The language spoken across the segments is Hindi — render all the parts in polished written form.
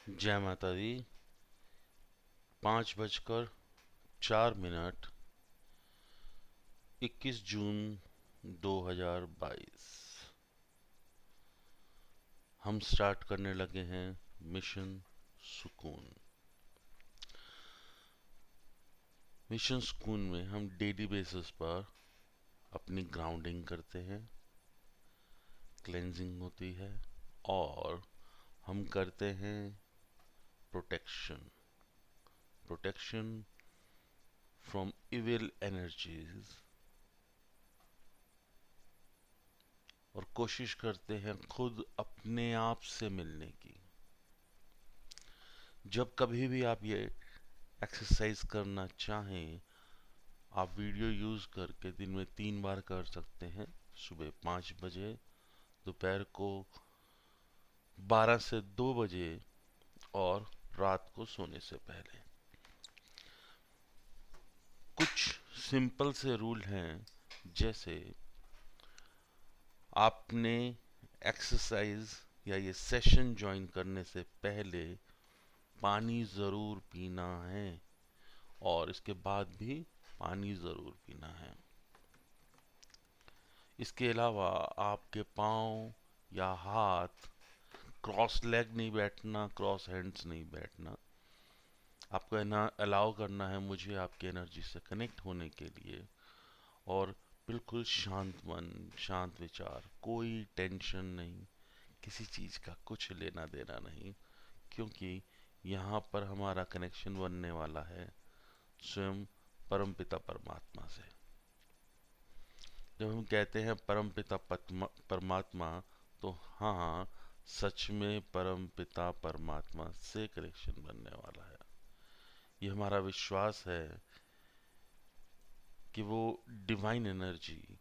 जय माता दी। 5:04, 21 जून 2022। हम स्टार्ट करने लगे हैं मिशन सुकून। मिशन सुकून में हम डेली बेसिस पर अपनी ग्राउंडिंग करते हैं, क्लेंजिंग होती है और हम करते हैं protection protection from evil energies, और कोशिश करते हैं खुद अपने आप से मिलने की। जब कभी भी आप ये एक्सरसाइज करना चाहें, आप वीडियो यूज़ करके दिन में 3 बार कर सकते हैं। सुबह 5 बजे, दोपहर को 12 से 2 बजे और रात को सोने से पहले। कुछ सिंपल से रूल हैं, जैसे आपने एक्सरसाइज या ये सेशन ज्वाइन करने से पहले पानी ज़रूर पीना है और इसके बाद भी पानी ज़रूर पीना है। इसके अलावा आपके पाँव या हाथ क्रॉस लेग नहीं बैठना, क्रॉस हैंड्स नहीं बैठना। आपको अलाउ करना है मुझे आपकी एनर्जी से कनेक्ट होने के लिए, और बिल्कुल शांत मन, शांत विचार, कोई टेंशन नहीं, किसी चीज़ का कुछ लेना देना नहीं, क्योंकि यहाँ पर हमारा कनेक्शन बनने वाला है स्वयं परमपिता परमात्मा से। जब हम कहते हैं परमपिता परमात्मा, तो हाँ, सच में परमपिता परमात्मा से कनेक्शन बनने वाला है। ये हमारा विश्वास है कि वो डिवाइन एनर्जी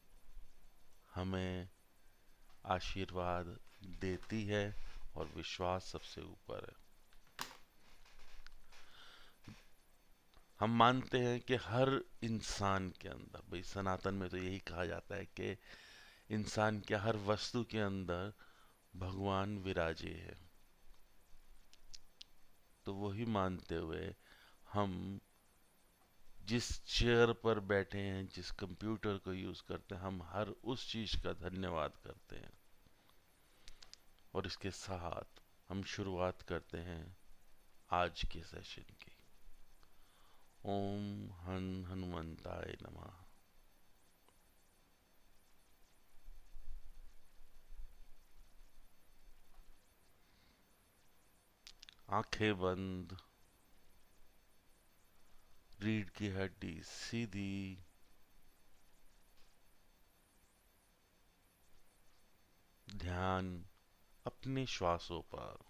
हमें आशीर्वाद देती है, और विश्वास सबसे ऊपर है। हम मानते हैं कि हर इंसान के अंदर, भाई सनातन में तो यही कहा जाता है कि इंसान के हर वस्तु के अंदर भगवान विराजे है। तो वही मानते हुए हम जिस चेयर पर बैठे हैं, जिस कंप्यूटर को यूज़ करते हैं, हम हर उस चीज़ का धन्यवाद करते हैं। और इसके साथ हम शुरुआत करते हैं आज के सेशन की। ओम हनुमंताय नमः। आंखें बंद, रीढ़ की हड्डी सीधी, ध्यान अपने श्वासों पर।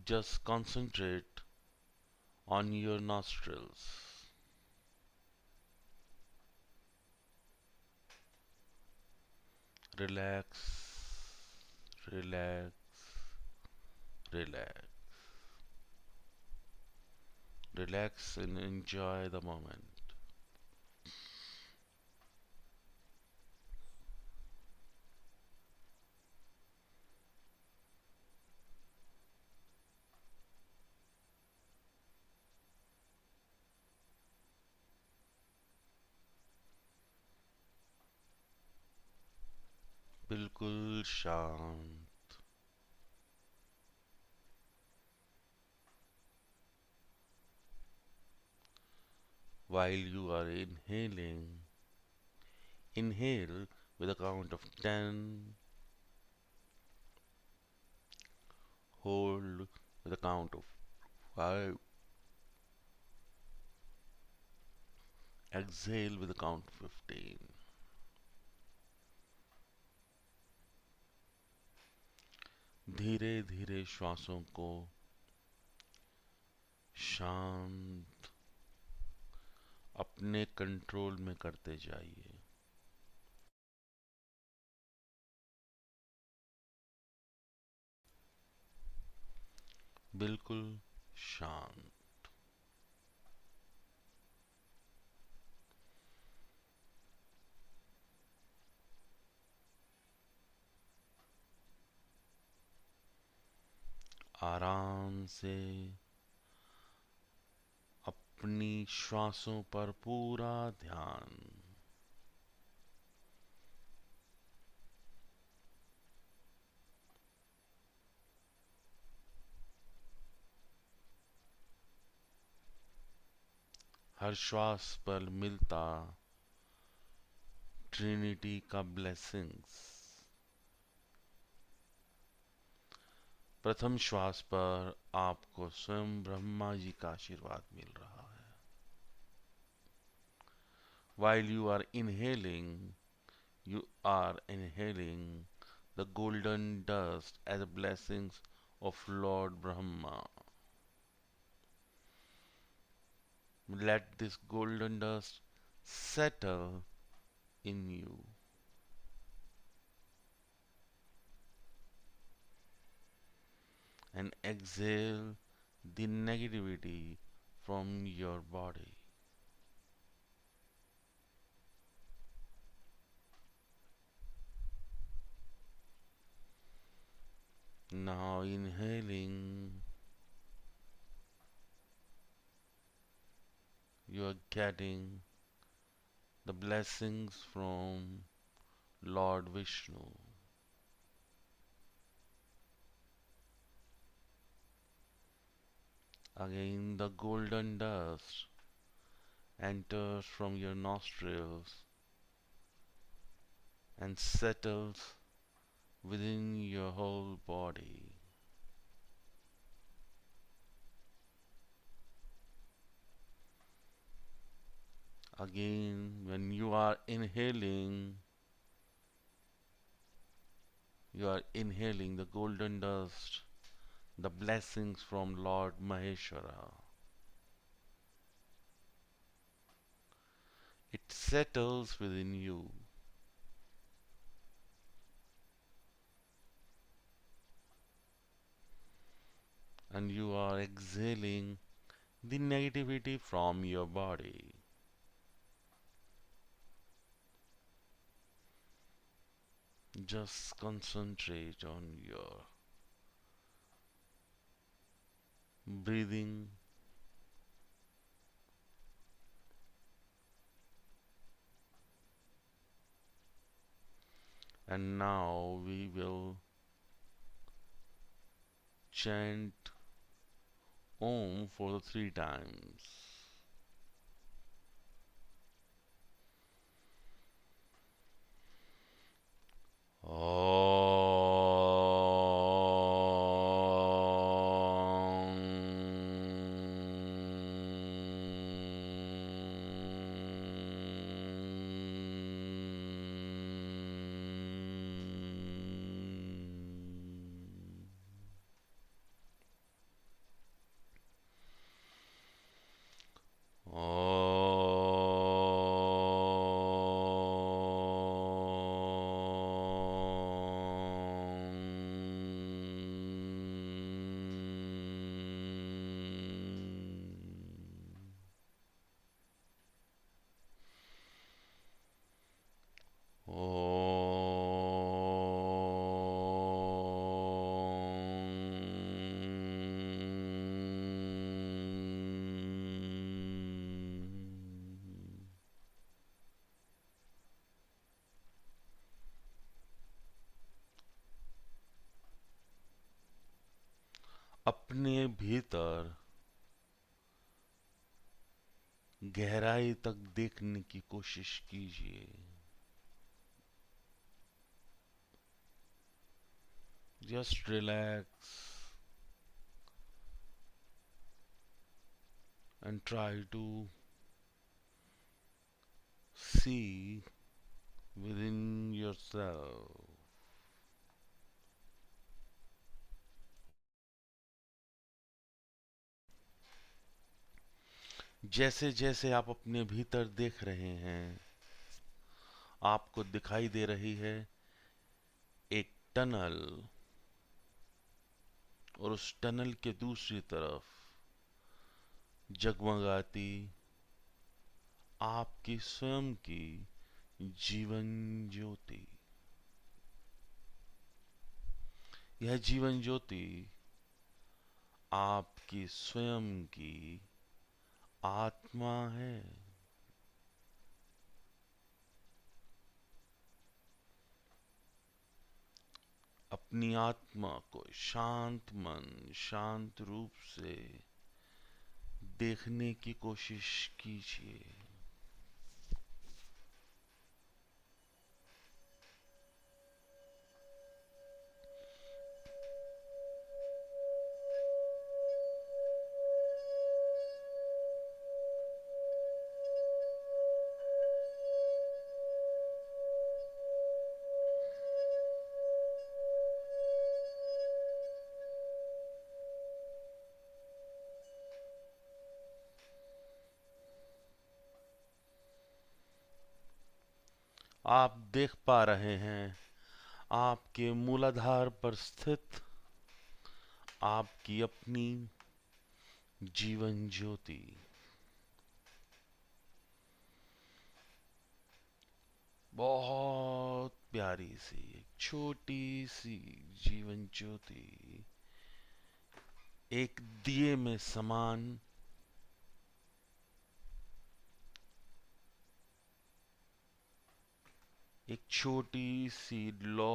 Just concentrate on your nostrils. Relax, relax, relax. Relax and enjoy the moment. बिल्कुल शांत। While you are inhaling, inhale with a count of 10, hold with a count of 5, exhale with a count of 15. धीरे धीरे श्वासों को शांत अपने कंट्रोल में करते जाइए। बिल्कुल शांत। आराम से अपनी श्वासों पर पूरा ध्यान। हर श्वास पर मिलता ट्रिनिटी का ब्लेसिंग्स। प्रथम श्वास पर आपको स्वयं ब्रह्मा जी का आशीर्वाद मिल रहा है। While you are inhaling the golden dust as a blessings of Lord Brahma. Let this golden dust settle in you and exhale the negativity from your body. Now inhaling, you are getting the blessings from Lord Vishnu. Again, the golden dust enters from your nostrils and settles within your whole body. Again, when you are inhaling the golden dust, the blessings from Lord Maheshwara. It settles within you. And you are exhaling the negativity from your body. Just concentrate on your breathing. And now we will chant Om for the 3 times. अपने भीतर गहराई तक देखने की कोशिश कीजिए। Just relax and try to see within yourself. जैसे जैसे आप अपने भीतर देख रहे हैं, आपको दिखाई दे रही है एक टनल, और उस टनल के दूसरी तरफ जगमगाती आपकी स्वयं की जीवन ज्योति। यह जीवन ज्योति आपकी स्वयं की आत्मा है। अपनी आत्मा को शांत मन, शांत रूप से देखने की कोशिश कीजिए। आप देख पा रहे हैं आपके मूलाधार पर स्थित आपकी अपनी जीवन ज्योति। बहुत प्यारी सी एक छोटी सी जीवन ज्योति एक दिए में समान एक छोटी सी लौ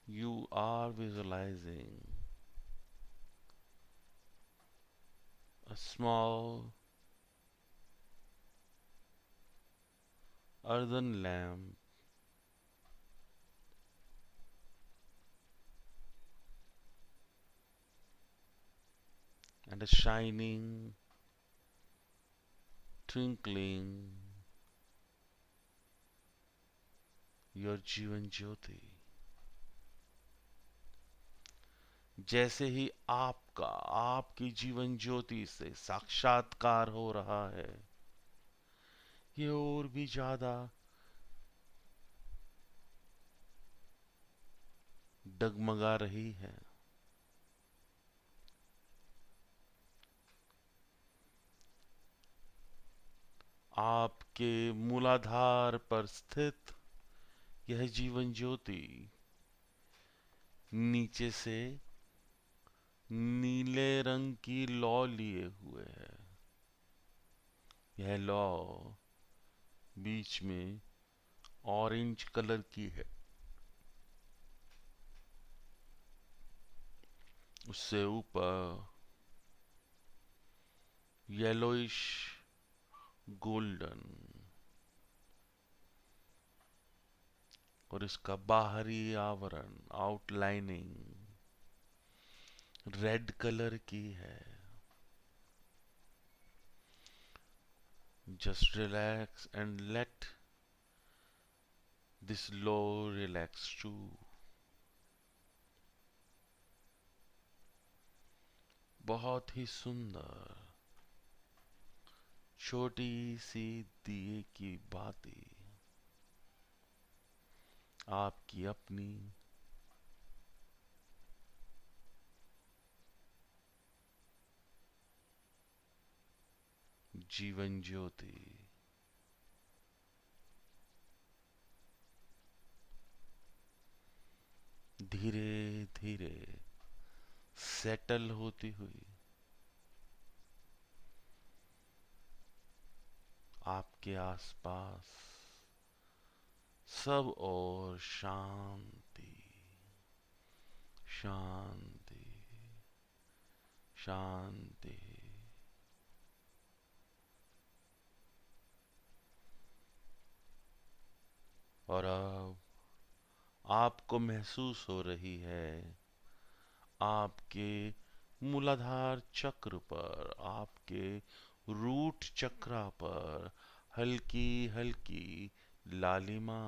you are visualizing a small earthen lamp and a shining, twinkling your Jeevan Jyoti. जैसे ही आपका आपकी जीवन ज्योति से साक्षात्कार हो रहा है, ये और भी ज्यादा डगमगा रही है। आपके मूलाधार पर स्थित यह जीवन ज्योति नीचे से नीले रंग की लौ लिए हुए है। यह लौ बीच में ऑरेंज कलर की है। उससे ऊपर येलोइश गोल्डन और इसका बाहरी आवरण आउटलाइनिंग रेड कलर की है। Just relax and let this low relax too. बहुत ही सुंदर छोटी सी दिए की बाती आपकी अपनी जीवन ज्योति धीरे धीरे सेटल होती हुई आपके आसपास सब और शांति शांति शांति। और अब आपको महसूस हो रही है आपके मूलाधार चक्र पर, आपके रूट चक्रा पर हल्की हल्की लालिमा।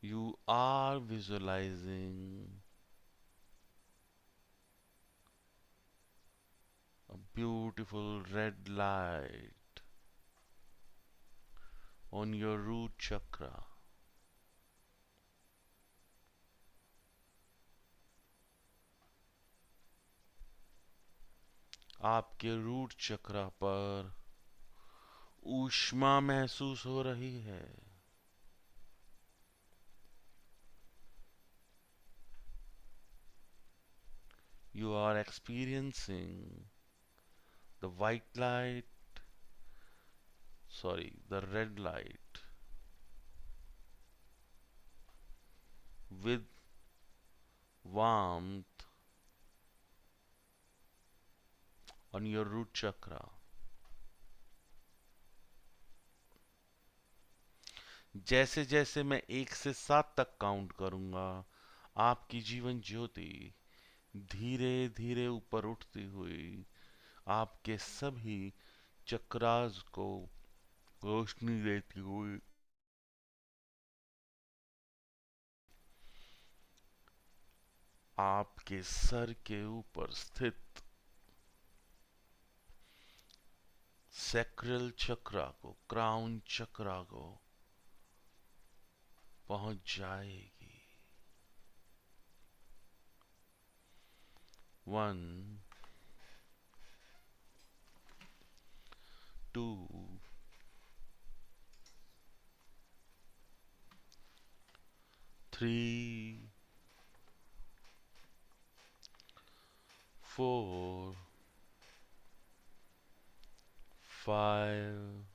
You are visualizing a beautiful red light on your root chakra. आपके रूट चक्र पर ऊष्मा महसूस हो रही है। You are experiencing the white light, the red light with warmth on your root chakra. जैसे जैसे मैं 1 से 7 तक काउंट करूंगा, आपकी जीवन ज्योति धीरे धीरे ऊपर उठती हुई आपके सभी चक्रास को रोशनी देती हुई आपके सर के ऊपर स्थित सैक्रल चक्रा को, क्राउन चक्रा को पहुंच जाएगी। 1 2 3 4 5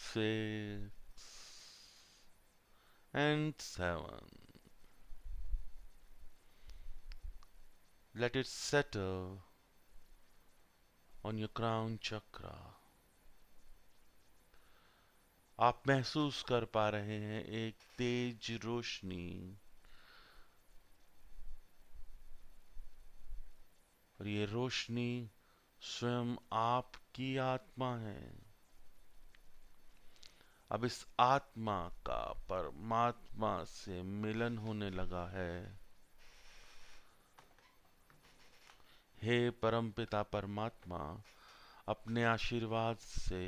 6 and 7. Let it settle on your crown chakra. आप महसूस कर पा रहे हैं एक तेज रोशनी, और ये रोशनी स्वयं आपकी आत्मा है। अब इस आत्मा का परमात्मा से मिलन होने लगा है। हे परमपिता परमात्मा, अपने आशीर्वाद से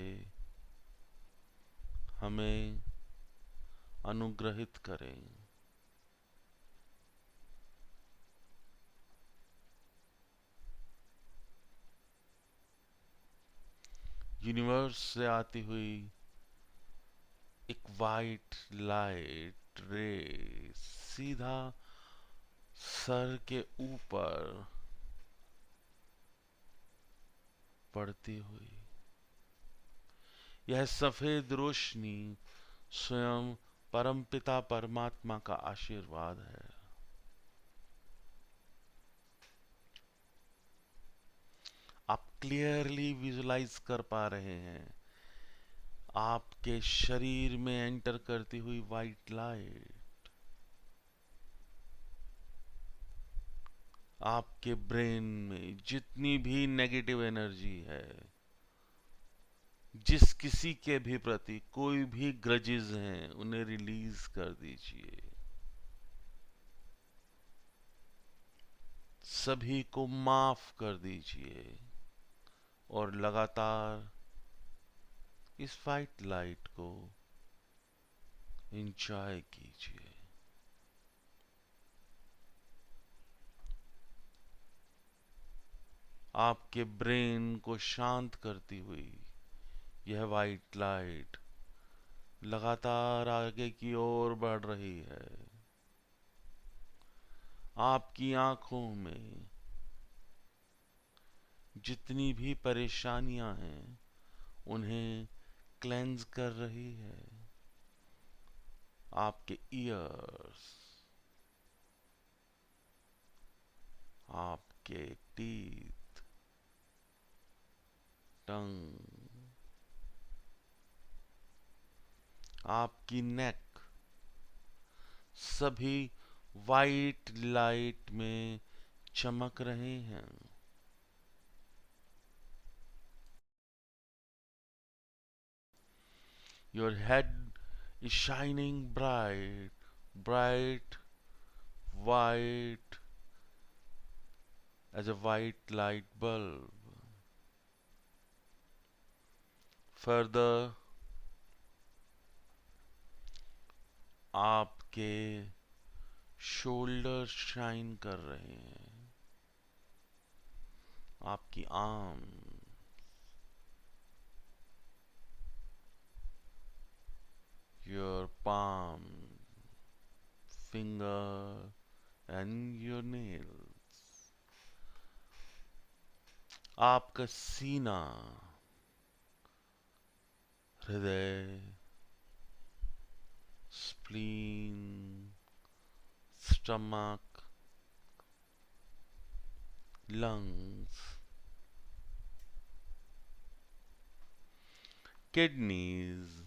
हमें अनुग्रहित करें। यूनिवर्स से आती हुई एक वाइट लाइट रे सीधा सर के ऊपर पड़ती हुई, यह सफेद रोशनी स्वयं परमपिता परमात्मा का आशीर्वाद है। आप क्लियरली विजुलाइज कर पा रहे हैं आपके शरीर में एंटर करती हुई वाइट लाइट आपके ब्रेन में जितनी भी नेगेटिव एनर्जी है, जिस किसी के भी प्रति कोई भी ग्रजेस हैं, उन्हें रिलीज कर दीजिए। सभी को माफ कर दीजिए और लगातार इस वाइट लाइट को एंजॉय कीजिए। आपके ब्रेन को शांत करती हुई यह वाइट लाइट लगातार आगे की ओर बढ़ रही है। आपकी आंखों में जितनी भी परेशानियां हैं उन्हें क्लेंज कर रही है। आपके ईयर्स, आपके टीथ, टंग, आपकी नेक, सभी वाइट लाइट में चमक रहे हैं। Your head is shining bright, bright white as a white light bulb. Further, आपके शोल्डर शाइन कर रहे हैं, आपकी arm, your palm, finger and your nails, आपका सीना, हृदय, spleen, stomach, lungs, kidneys,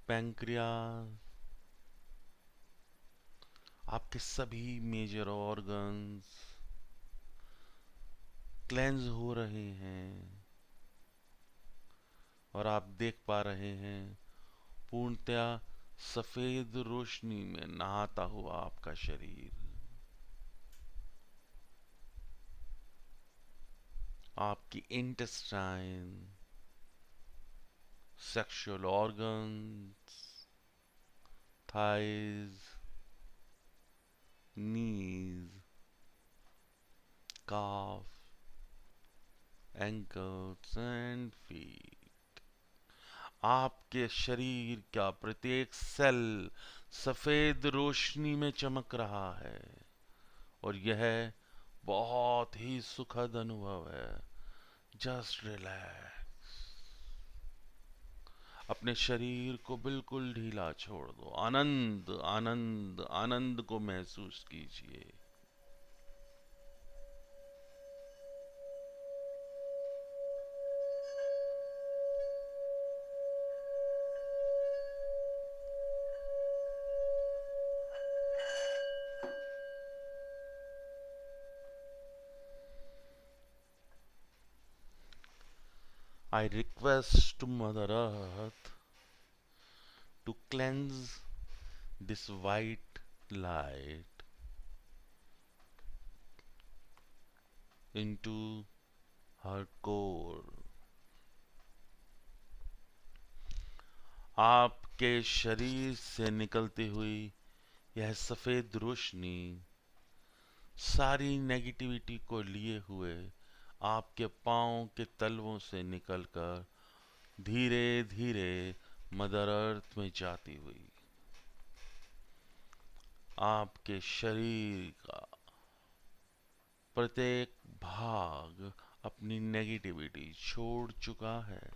pancreas, आपके सभी मेजर ऑर्गन्स क्लेंज हो रहे हैं और आप देख पा रहे हैं पूर्णतया सफेद रोशनी में नहाता हुआ आपका शरीर। आपकी intestine, sexual organs, thighs, knees, calf, ankles and feet, आपके शरीर का प्रत्येक सेल सफेद रोशनी में चमक रहा है और यह बहुत ही सुखद अनुभव है। जस्ट रिलैक्स, अपने शरीर को बिल्कुल ढीला छोड़ दो। आनंद आनंद आनंद को महसूस कीजिए। I request to Mother Earth to cleanse this white light into her core. आपके शरीर से निकलती हुई यह सफेद रोशनी सारी नेगेटिविटी को लिए हुए आपके पांव के तलवों से निकलकर धीरे धीरे मदर अर्थ में जाती हुई आपके शरीर का प्रत्येक भाग अपनी नेगेटिविटी छोड़ चुका है।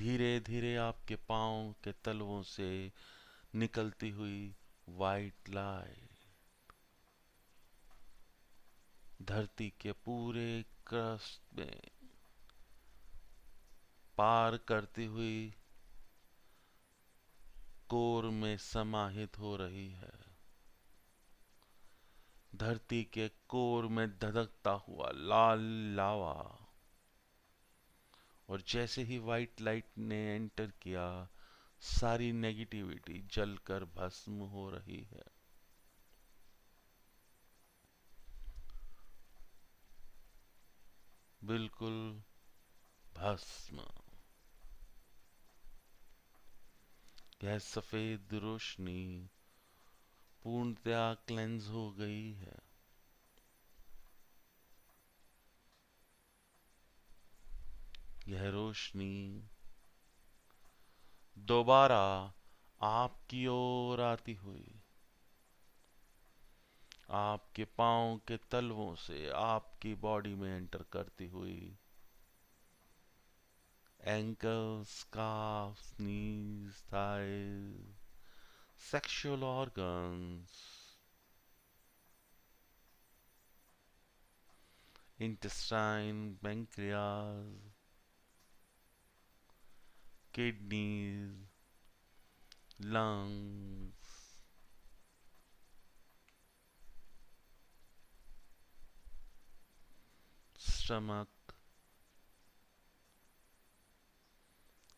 धीरे धीरे आपके पांव के तलवों से निकलती हुई वाइट लाइट धरती के पूरे क्रस्ट में पार करती हुई कोर में समाहित हो रही है। धरती के कोर में धधकता हुआ लाल लावा और जैसे ही वाइट लाइट ने एंटर किया सारी नेगेटिविटी जलकर भस्म हो रही है। बिल्कुल भस्म। यह सफेद रोशनी पूर्णतया क्लेंस हो गई है। यह रोशनी दोबारा आपकी ओर आती हुई आपके पांव के तलवों से आपकी बॉडी में एंटर करती हुई ankles, calves, knees, thighs, sexual organs, intestine, pancreas, kidneys, lungs, stomach,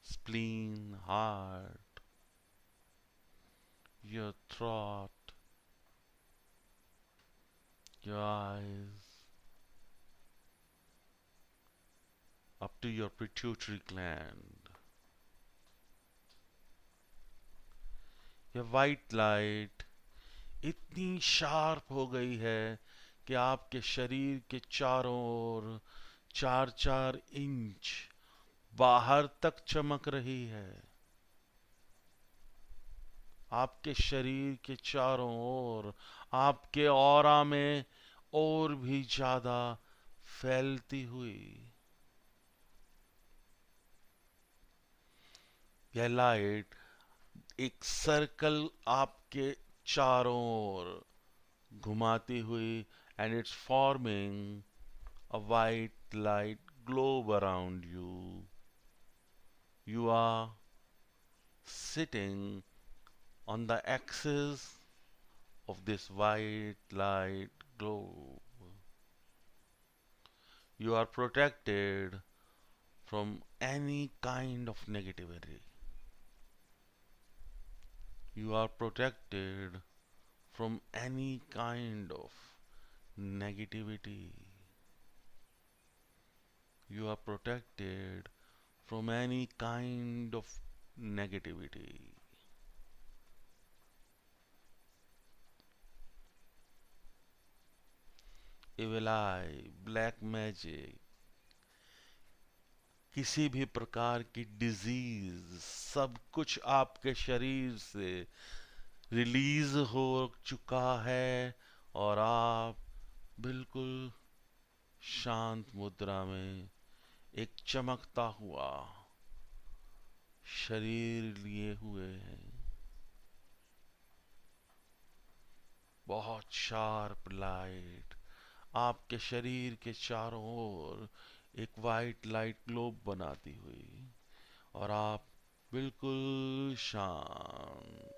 spleen, heart, your throat, your eyes, up to your pituitary gland. ये वाइट लाइट इतनी शार्प हो गई है कि आपके शरीर के चारों ओर 4-4 इंच बाहर तक चमक रही है। आपके शरीर के चारों ओर, आपके ऑरा में और भी ज्यादा फैलती हुई यह लाइट एक सर्कल आपके चारों ओर घुमाती हुई, and it's forming a white light globe around you. You are sitting on the axis of this white light globe. You are protected from any kind of negativity. You are protected from any kind of negativity. You are protected from any kind of negativity. Evil eye, black magic, किसी भी प्रकार की डिजीज, सब कुछ आपके शरीर से रिलीज हो चुका है और आप बिल्कुल शांत मुद्रा में एक चमकता हुआ शरीर लिए हुए हैं। बहुत शार्प लाइट आपके शरीर के चारों ओर एक वाइट लाइट ग्लोब बनाती हुई, और आप बिल्कुल शांत।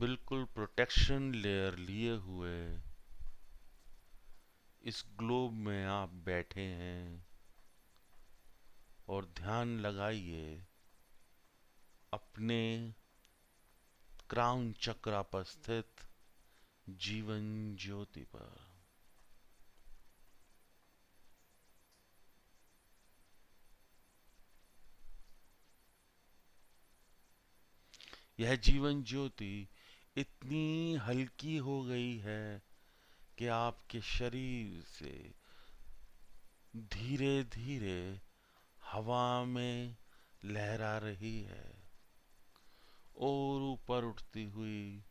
बिल्कुल प्रोटेक्शन लेयर लिए हुए इस ग्लोब में आप बैठे हैं और ध्यान लगाइए अपने क्राउन चक्रा पर स्थित जीवन ज्योति पर। यह जीवन ज्योति इतनी हल्की हो गई है कि आपके शरीर से धीरे धीरे हवा में लहरा रही है और ऊपर उठती हुई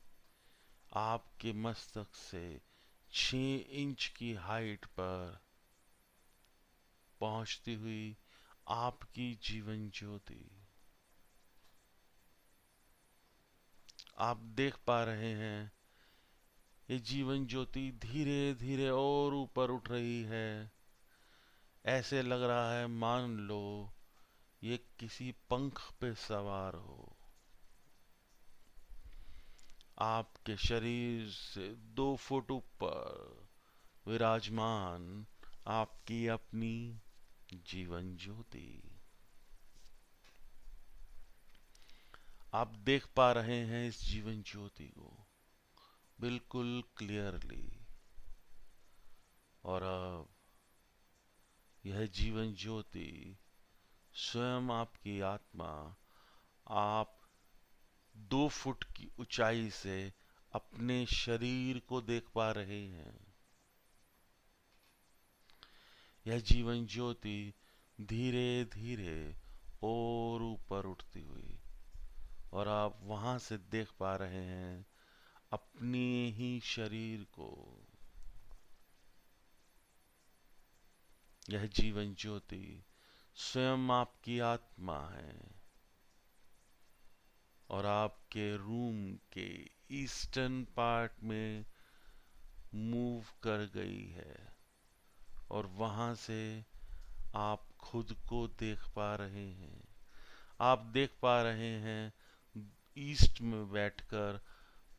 आपके मस्तक से 6 इंच की हाइट पर पहुंचती हुई आपकी जीवन ज्योति। आप देख पा रहे हैं ये जीवन ज्योति धीरे धीरे और ऊपर उठ रही है। ऐसे लग रहा है मान लो ये किसी पंख पे सवार हो। आपके शरीर से 2 फुट ऊपर विराजमान आपकी अपनी जीवन ज्योति। आप देख पा रहे हैं इस जीवन ज्योति को बिल्कुल क्लियरली, और अब यह जीवन ज्योति स्वयं आपकी आत्मा, आप 2 फुट की ऊंचाई से अपने शरीर को देख पा रहे हैं। यह जीवन ज्योति धीरे धीरे और ऊपर उठती हुई, और आप वहां से देख पा रहे हैं अपने ही शरीर को। यह जीवन ज्योति स्वयं आपकी आत्मा है और आपके रूम के ईस्टर्न पार्ट में मूव कर गई है, और वहां से आप खुद को देख पा रहे हैं। आप देख पा रहे हैं ईस्ट में बैठकर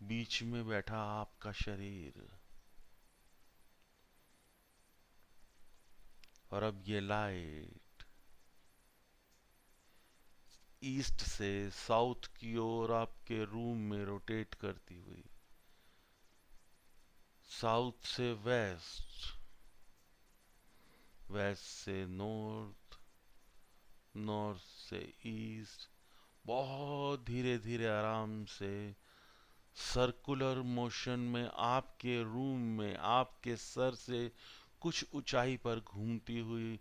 बीच में बैठा आपका शरीर। और अब ये लाइट ईस्ट से साउथ की ओर आपके रूम में रोटेट करती हुई, साउथ से वेस्ट, वेस्ट से नॉर्थ, नॉर्थ से ईस्ट, बहुत धीरे धीरे आराम से सर्कुलर मोशन में आपके रूम में आपके सर से कुछ ऊंचाई पर घूमती हुई,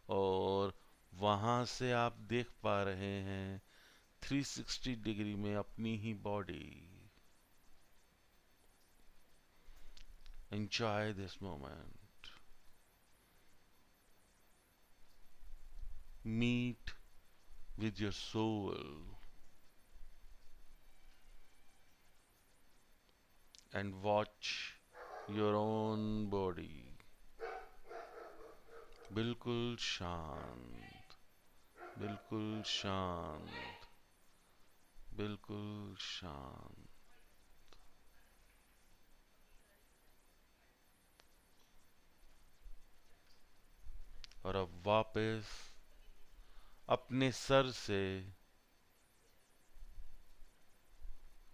और वहां से आप देख पा रहे हैं 360 डिग्री में अपनी ही body. Enjoy this moment. Meet with your soul and watch your own body। बिल्कुल शांत, बिल्कुल शांत, बिल्कुल शांत। और अब वापस अपने सर से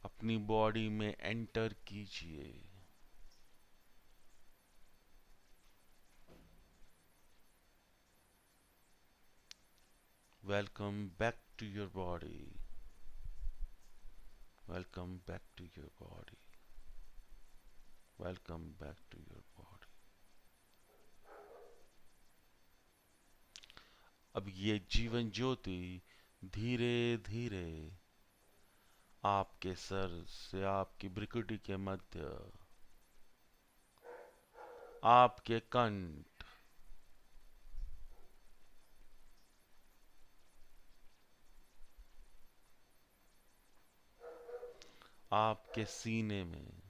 अपनी बॉडी में एंटर कीजिए। Welcome back to your body. Welcome back to your body. Welcome back to your body. अब ये जीवन ज्योति धीरे धीरे आपके सर से आपकी भ्रुकुटी के मध्य, आपके कंठ, आपके सीने में,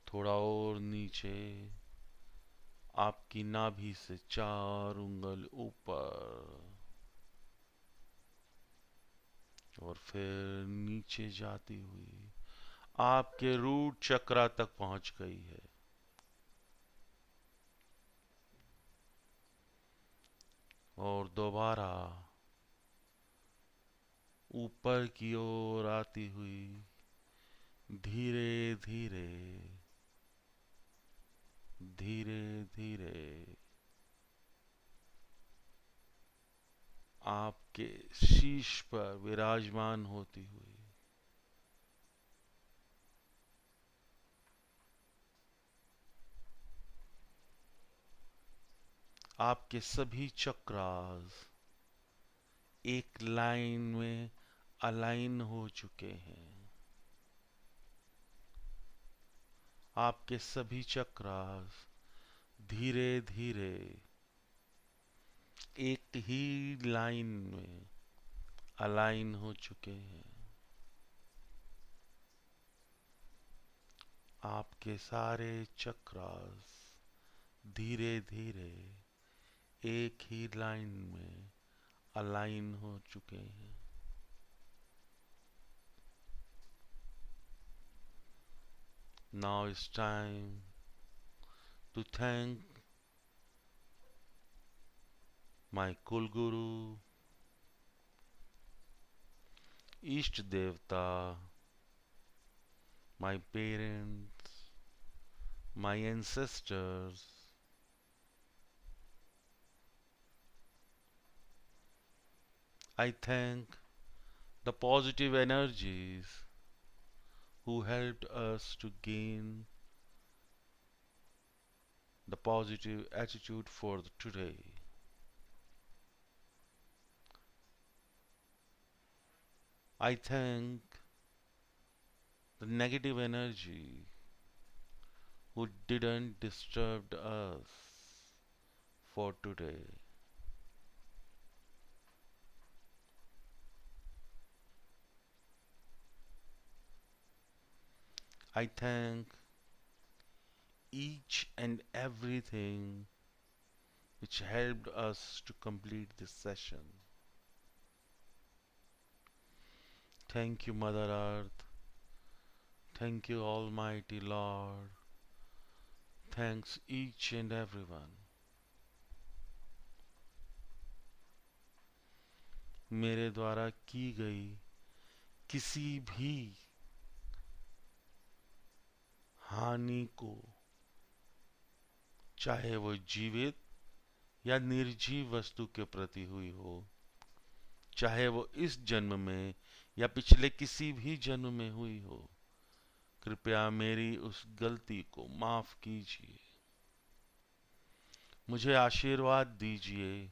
थोड़ा और नीचे आपकी नाभि से 4 उंगल ऊपर, और फिर नीचे जाती हुई आपके रूट चक्रा तक पहुंच गई है। और दोबारा ऊपर की ओर आती हुई धीरे धीरे, धीरे धीरे आपके शीश पर विराजमान होती हुई आपके सभी चक्रास एक लाइन में अलाइन हो चुके हैं। आपके सभी चक्रास धीरे धीरे एक ही लाइन में अलाइन हो चुके हैं। आपके सारे चक्रास धीरे धीरे एक ही लाइन में अलाइन हो चुके हैं। Now it's time to thank my Kulguru, Ishta Devta, my parents, my ancestors. I thank the positive energies who helped us to gain the positive attitude for today. I thank the negative energy who didn't disturb us for today. I thank each and everything which helped us to complete this session. Thank you, Mother Earth. Thank you, Almighty Lord. Thanks each and everyone. मेरे द्वारा की गई किसी भी हानि को, चाहे वो जीवित या निर्जीव वस्तु के प्रति हुई हो, चाहे वो इस जन्म में या पिछले किसी भी जन्म में हुई हो, कृपया मेरी उस गलती को माफ कीजिए। मुझे आशीर्वाद दीजिए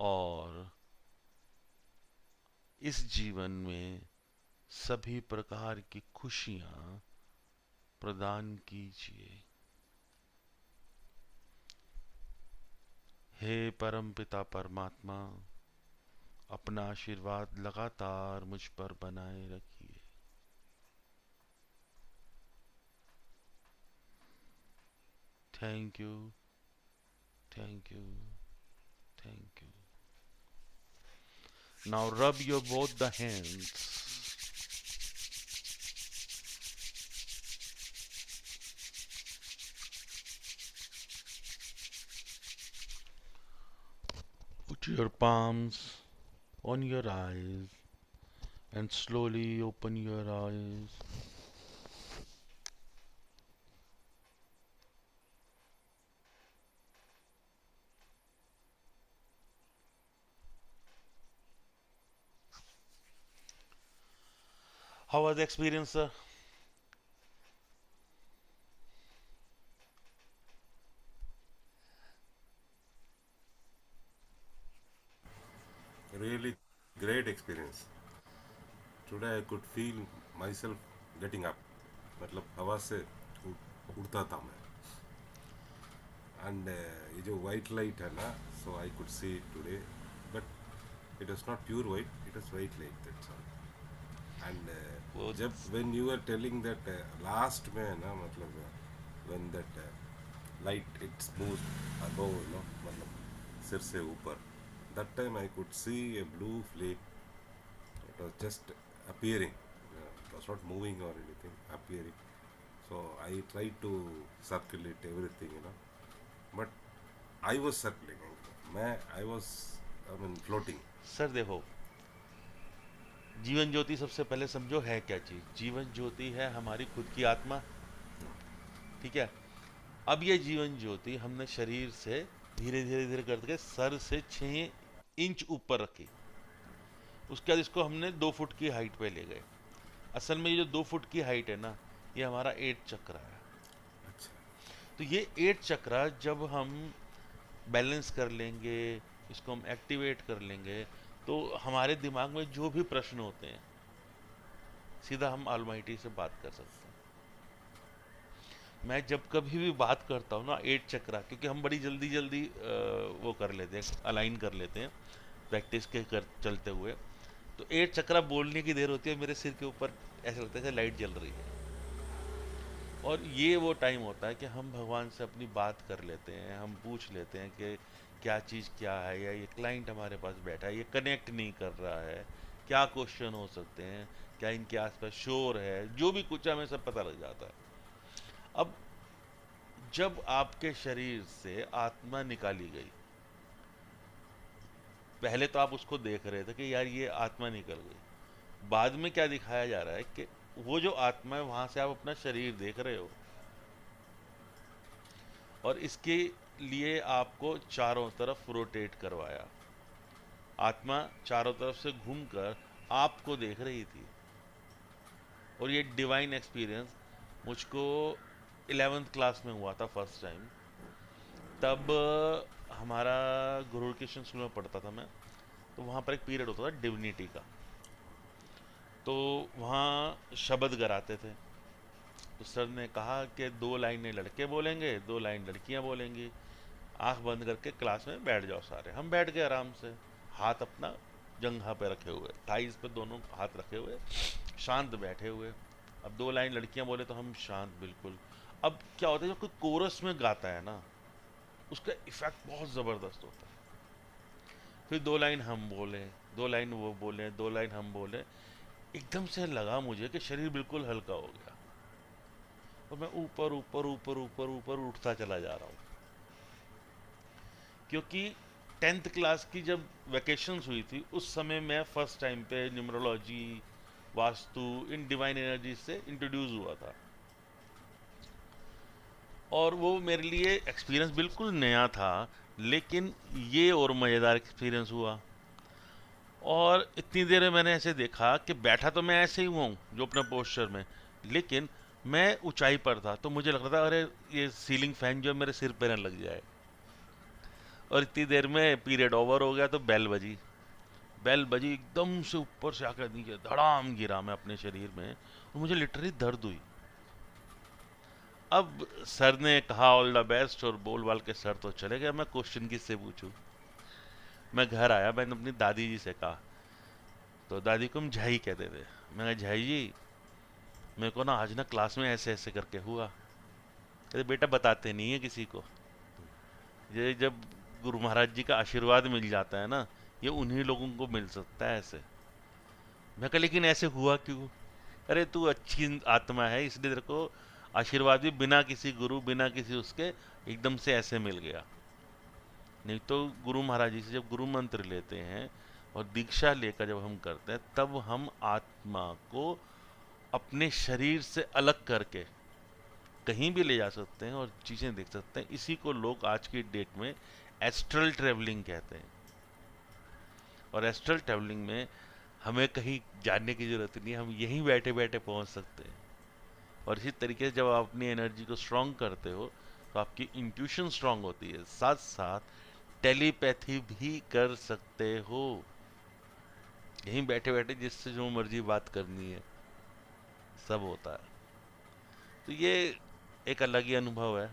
और इस जीवन में सभी प्रकार की खुशियां प्रदान कीजिए। हे परमपिता परमात्मा, अपना आशीर्वाद लगातार मुझ पर बनाए रखिए। Thank you, thank you, thank you. Now rub your both the hands. Put your palms on your eyes and slowly open your eyes. How was the experience, sir? Really great experience. Today I could feel myself getting up. मतलब हवा से उड़ता था मैं. And ये जो white light है ना, so I could see it today, but it was not pure white, it was white light, that's all. And वो जब when you were telling that last में है ना, मतलब when that light it moves above, मतलब सिर से ऊपर, that time I could see a blue flame. It was just appearing. It was not moving or anything, appearing. So I tried to circulate everything. But I was circling. I mean, floating. Sir देखो, जीवन ज्योति सबसे पहले समझो है क्या चीज। जीवन ज्योति है हमारी खुद की आत्मा, ठीक है। अब ये जीवन ज्योति हमने शरीर से धीरे धीरे धीरे करके सर से 6 इंच ऊपर रखी। उसके बाद इसको हमने 2 फुट की हाइट पे ले गए। असल में ये जो 2 फुट की हाइट है ना, ये हमारा 8 चक्र है। अच्छा. तो ये 8 चक्र जब हम बैलेंस कर लेंगे, इसको हम एक्टिवेट कर लेंगे, तो हमारे दिमाग में जो भी प्रश्न होते हैं सीधा हम ऑलमाइटी से बात कर सकते हैं। मैं जब कभी भी बात करता हूँ ना 8 चक्र, क्योंकि हम बड़ी जल्दी जल्दी वो कर लेते हैं, अलाइन कर लेते हैं प्रैक्टिस के कर चलते हुए। तो 8 चक्र बोलने की देर होती है मेरे सिर के ऊपर, ऐसा लगता है जैसे लाइट जल रही है। और ये वो टाइम होता है कि हम भगवान से अपनी बात कर लेते हैं, हम पूछ लेते हैं कि क्या चीज़ क्या है, या ये क्लाइंट हमारे पास बैठा है ये कनेक्ट नहीं कर रहा है, क्या क्वेश्चन हो सकते हैं, क्या इनके आसपास शोर है, जो भी कुछ है हमें सब पता लग जाता है। अब जब आपके शरीर से आत्मा निकाली गई, पहले तो आप उसको देख रहे थे कि यार ये आत्मा निकल गई। बाद में क्या दिखाया जा रहा है कि वो जो आत्मा है वहां से आप अपना शरीर देख रहे हो, और इसके लिए आपको चारों तरफ रोटेट करवाया। आत्मा चारों तरफ से घूमकर आपको देख रही थी। और ये डिवाइन एक्सपीरियंस मुझको 11th क्लास में हुआ था फर्स्ट टाइम। तब हमारा गुरु कृष्ण स्कूल में पढ़ता था मैं, तो वहाँ पर एक पीरियड होता था डिविनिटी का। तो वहाँ शब्द गराते थे। तो सर ने कहा कि 2 लाइनें लड़के बोलेंगे, 2 लाइन लड़कियाँ बोलेंगी, आंख बंद करके क्लास में बैठ जाओ सारे। हम बैठ गए आराम से, हाथ अपना जंघा पे रखे हुए, थाइस पे दोनों हाथ रखे हुए, शांत बैठे हुए। अब 2 लाइन लड़कियां बोले तो हम शांत बिल्कुल। अब क्या होता है, जब कोई कोरस में गाता है ना, उसका इफेक्ट बहुत ज़बरदस्त होता है। फिर दो लाइन हम बोले, दो लाइन वो बोले, दो लाइन हम बोले, एकदम से लगा मुझे कि शरीर बिल्कुल हल्का हो गया, और मैं ऊपर ऊपर ऊपर ऊपर ऊपर उठता चला जा रहा हूँ। क्योंकि 10th क्लास की जब वैकेशंस हुई थी, उस समय मैं फर्स्ट टाइम पे numerology, vastu, in divine energy से इंट्रोड्यूस हुआ था। और वो मेरे लिए एक्सपीरियंस बिल्कुल नया था, लेकिन ये और मज़ेदार एक्सपीरियंस हुआ। और इतनी देर में मैंने ऐसे देखा कि बैठा तो मैं ऐसे ही हुआ हूँ जो अपने पोस्चर में, लेकिन मैं ऊंचाई पर था, तो मुझे लग रहा था अरे ये सीलिंग फैन जो है मेरे सिर पे न लग जाए। और इतनी देर में पीरियड ओवर हो गया, तो बेल बजी। बेल बजी, एकदम से ऊपर से आकर नीचे धड़ाम गिरा मैं अपने शरीर में, और मुझे लिटरली दर्द हुई। अब सर ने कहा ऑल द बेस्ट, और बोल बाल के सर तो चले गए, मैं क्वेश्चन किससे पूछूं। मैं घर आया, मैंने अपनी दादी जी से कहा, तो दादी को हम झाई कहते थे। मैं कहा झाई जी, मेरे को ना आज ना क्लास में ऐसे ऐसे करके हुआ। कहते बेटा बताते नहीं है किसी को, ये जब गुरु महाराज जी का आशीर्वाद मिल जाता है ना, ये उन्हीं लोगों को मिल सकता है ऐसे। मैं कहा लेकिन ऐसे हुआ क्यों? अरे तू अच्छी आत्मा है, इसलिए तेरे को आशीर्वाद भी बिना किसी गुरु, बिना किसी उसके एकदम से ऐसे मिल गया। नहीं तो गुरु महाराज जी से जब गुरु मंत्र लेते हैं और दीक्षा लेकर जब हम करते हैं, तब हम आत्मा को अपने शरीर से अलग करके कहीं भी ले जा सकते हैं और चीज़ें देख सकते हैं। इसी को लोग आज की डेट में एस्ट्रल ट्रेवलिंग कहते हैं। और एस्ट्रल ट्रेवलिंग में हमें कहीं जाने की ज़रूरत नहीं है, हम यहीं बैठे बैठे पहुंच सकते हैं। और इसी तरीके से जब आप अपनी एनर्जी को स्ट्रांग करते हो, तो आपकी इंट्यूशन स्ट्रांग होती है, साथ साथ टेलीपैथी भी कर सकते हो, यहीं बैठे बैठे जिससे जो मर्जी बात करनी है, सब होता है। तो ये एक अलग ही अनुभव है।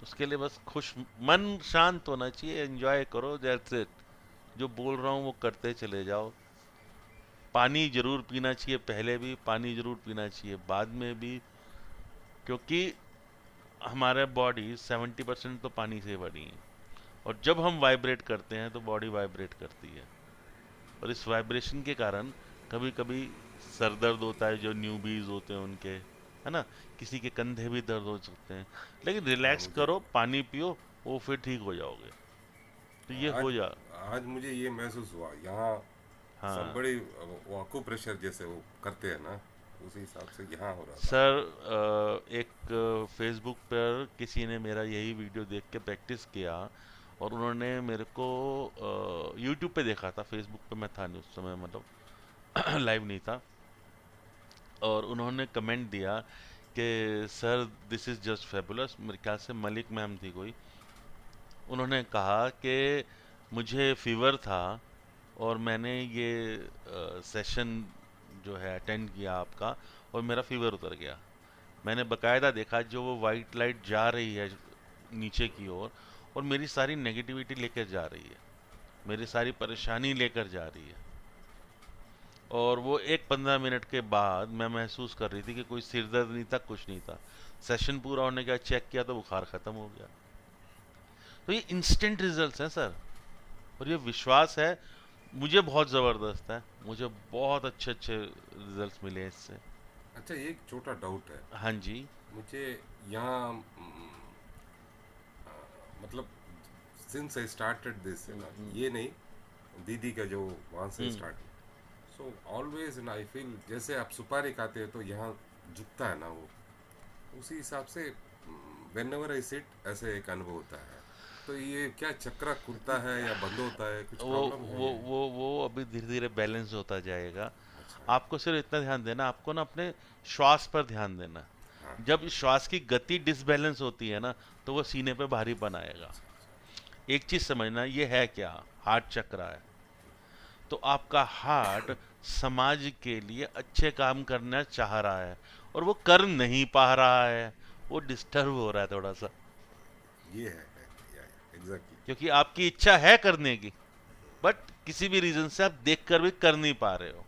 उसके लिए बस खुश मन, शांत होना चाहिए, एंजॉय करो, दैट्स इट। जो बोल रहा हूँ वो करते चले जाओ। पानी जरूर पीना चाहिए, पहले भी पानी जरूर पीना चाहिए, बाद में भी, क्योंकि हमारे बॉडी 70% तो पानी से बनी है। और जब हम वाइब्रेट करते हैं तो बॉडी वाइब्रेट करती है, और इस वाइब्रेशन के कारण कभी कभी सर दर्द होता है, जो न्यूबीज होते हैं उनके, है ना, किसी के कंधे भी दर्द हो सकते हैं, लेकिन हाँ रिलैक्स मुझे करो, पानी पियो, वो फिर ठीक हो जाओगे। तो ये आज हो जा। आज मुझे ये महसूस हुआ यहाँ हाँ somebody वो अकुप्रेशर जैसे वो करते हैं ना, उसी हिसाब से यहाँ हो रहा था। सर, एक फेसबुक पर किसी ने मेरा यही वीडियो देख के प्रैक्टिस किया, और उन्होंने मेरे को यूट्यूब पे देखा था, फेसबुक पे मैं था नहीं उस समय, मतलब लाइव नहीं था। और उन्होंने कमेंट दिया कि sir this is just fabulous, मेरे ख्याल से मलिक मैम थी कोई। उन्होंने कहा कि मुझे फीवर था, और मैंने ये सेशन जो है अटेंड किया आपका, और मेरा फीवर उतर गया। मैंने बकायदा देखा जो वो वाइट लाइट जा रही है नीचे की ओर, और मेरी सारी नेगेटिविटी लेकर जा रही है, मेरी सारी परेशानी लेकर जा रही है। और वो एक 15 मिनट के बाद मैं महसूस कर रही थी कि कोई सिर दर्द नहीं था, कुछ नहीं था। सेशन पूरा होने के बाद चेक किया तो बुखार खत्म हो गया। तो ये इंस्टेंट रिजल्ट्स हैं सर, और ये विश्वास है मुझे बहुत ज़बरदस्त है, मुझे बहुत अच्छे अच्छे रिजल्ट्स मिले हैं इससे। अच्छा, एक छोटा डाउट है हाँ जी। मुझे यहाँ मतलब सिंस आई स्टार्टेड दिस है ना, ये नहीं, दीदी का जो वहाँ से हम्म। स्टार्ट, सो ऑलवेज ना आई फील जैसे आप सुपारी खाते हैं तो यहाँ झुकता है ना वो, उसी हिसाब से वेन एवर आई सिट ऐसे एक अनुभव होता है। तो ये क्या चक्रा खुलता है या बंद होता है, कुछ वो प्रॉब्लम है वो ये? वो वो अभी धीरे धीरे बैलेंस होता जाएगा। अच्छा। आपको सिर्फ इतना ध्यान देना, आपको ना अपने श्वास पर ध्यान देना। हाँ। जब श्वास की गति डिसबैलेंस होती है ना, तो वो सीने पे भारीपन आएगा। अच्छा अच्छा। एक चीज समझना, ये है क्या, हार्ट चक्र है। तो आपका हार्ट समाज के लिए अच्छे काम करना चाह रहा है, और वो कर नहीं पा रहा है, वो डिस्टर्ब हो रहा है थोड़ा सा, ये है या एग्जैक्टली। क्योंकि आपकी इच्छा है करने की, बट किसी भी रीजन से आप देख कर भी कर नहीं पा रहे हो।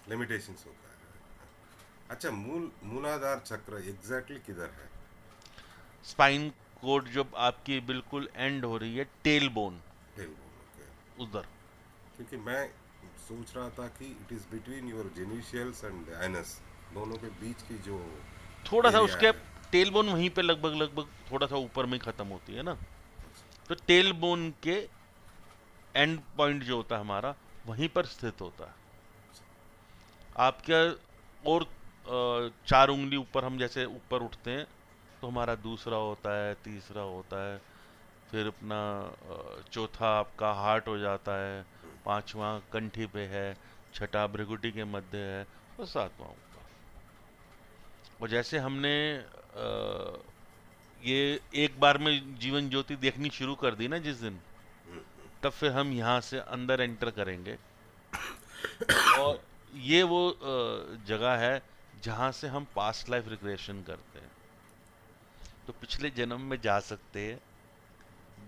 लिमिटेशंस होता है। अच्छा, मूलाधार चक्र एग्जैक्टली किधर है? स्पाइन कोड जब आपकी बिल्कुल एंड हो रही है, tail bone tail bone, okay. उधर। क्योंकि मैं सोच रहा था कि it is between your genitals and anus, दोनों के बीच की जो थोड़ा सा एरिया उसके है। टेल बोन वहीं पे लगभग लगभग थोड़ा सा ऊपर में ही खत्म होती है ना। तो टेल बोन के एंड पॉइंट जो होता है हमारा, वहीं पर स्थित होता है आपका। और 4 उंगली ऊपर हम जैसे ऊपर उठते हैं तो हमारा दूसरा होता है, तीसरा होता है, फिर अपना चौथा आपका हार्ट हो जाता है, पांचवा कंठी पे है, छठा भृकुटी के मध्य है, और सातवां ऊपर। और जैसे हमने ये एक बार में जीवन ज्योति देखनी शुरू कर दी ना जिस दिन, तब फिर हम यहाँ से अंदर एंटर करेंगे। और ये वो जगह है जहाँ से हम पास्ट लाइफ रिग्रेशन करते हैं। तो पिछले जन्म में जा सकते हैं,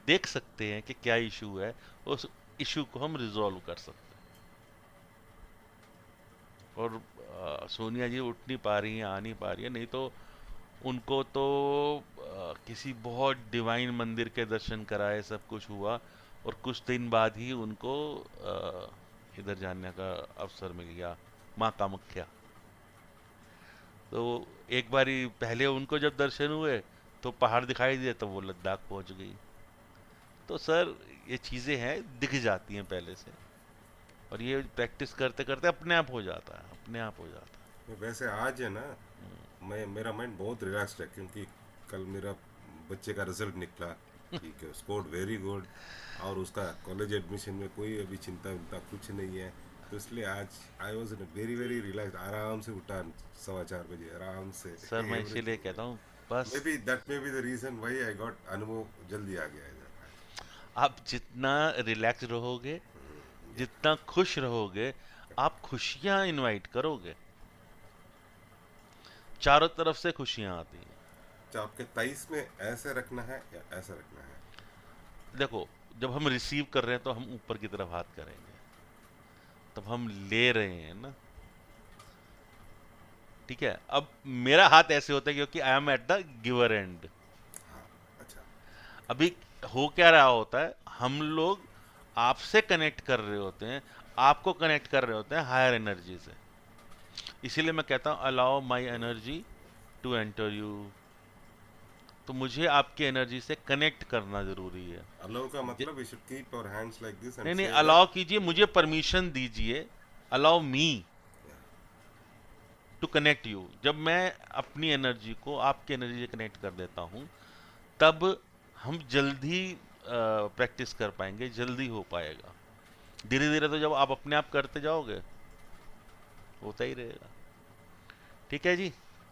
देख सकते हैं कि क्या इशू है, उस इशू को हम रिजॉल्व कर सकते हैं। और सोनिया जी उठ नहीं पा रही हैं, आ नहीं पा रही है, नहीं तो उनको तो किसी बहुत डिवाइन मंदिर के दर्शन कराए, सब कुछ हुआ, और कुछ दिन बाद ही उनको इधर जाने का अवसर मिल गया, माँ कामाख्या। तो एक बारी पहले उनको जब दर्शन हुए तो पहाड़ दिखाई दिए, तो वो लद्दाख पहुंच गई। तो सर, ये चीज़ें हैं, दिख जाती हैं पहले से, और ये प्रैक्टिस करते करते अपने आप हो जाता है, अपने आप हो जाता वैसे आज है ना, है। मैं मेरा माइंड बहुत रिलैक्स्ड है, क्योंकि कल मेरा बच्चे का रिजल्ट निकला, ठीक है, स्कोर्ड वेरी गुड। और उसका कॉलेज एडमिशन में कोई अभी चिंता विंता कुछ नहीं है। तो इसलिए आज I was in very very relax, आराम से उठा 4:15 बजे आराम से। सर मैं इसीलिए एवरीथिंग, कहता हूँ, बस maybe that maybe the reason why I got अनुभव जल्दी आ गया इधर आज। आप जितना रिलैक्स रहोगे, या, जितना खुश रहोगे, आप खुशियां इनवाइट करोगे, चारों तरफ से खुशियां आती हैं। तो आपके 23 में ऐसे रखना है या ऐसा रखना है? देखो, जब हम रिसीव कर रहे हैं तो हम ऊपर की तरफ हाथ करेंगे, तब हम ले रहे हैं ना। ठीक है, अब मेरा हाथ ऐसे होता है क्योंकि I am at the giver and. हाँ, अच्छा। अभी हो क्या रहा होता है, हम लोग आपसे कनेक्ट कर रहे होते हैं, आपको कनेक्ट कर रहे होते हैं हायर एनर्जी से। इसीलिए मैं कहता हूं allow my energy to enter you. तो मुझे आपकी एनर्जी से कनेक्ट करना जरूरी है। अलाउ का ज- मतलब we should keep our hands like this and नहीं नहीं, से अलाउ दैट। कीजिए, मुझे परमिशन दीजिए, allow me to connect you. जब मैं अपनी एनर्जी को आपकी एनर्जी से कनेक्ट कर देता हूं, तब हम जल्दी प्रैक्टिस कर पाएंगे, जल्दी हो पाएगा। धीरे धीरे तो जब आप अपने आप करते जाओगे, होता ही रहेगा। ठीक है जी।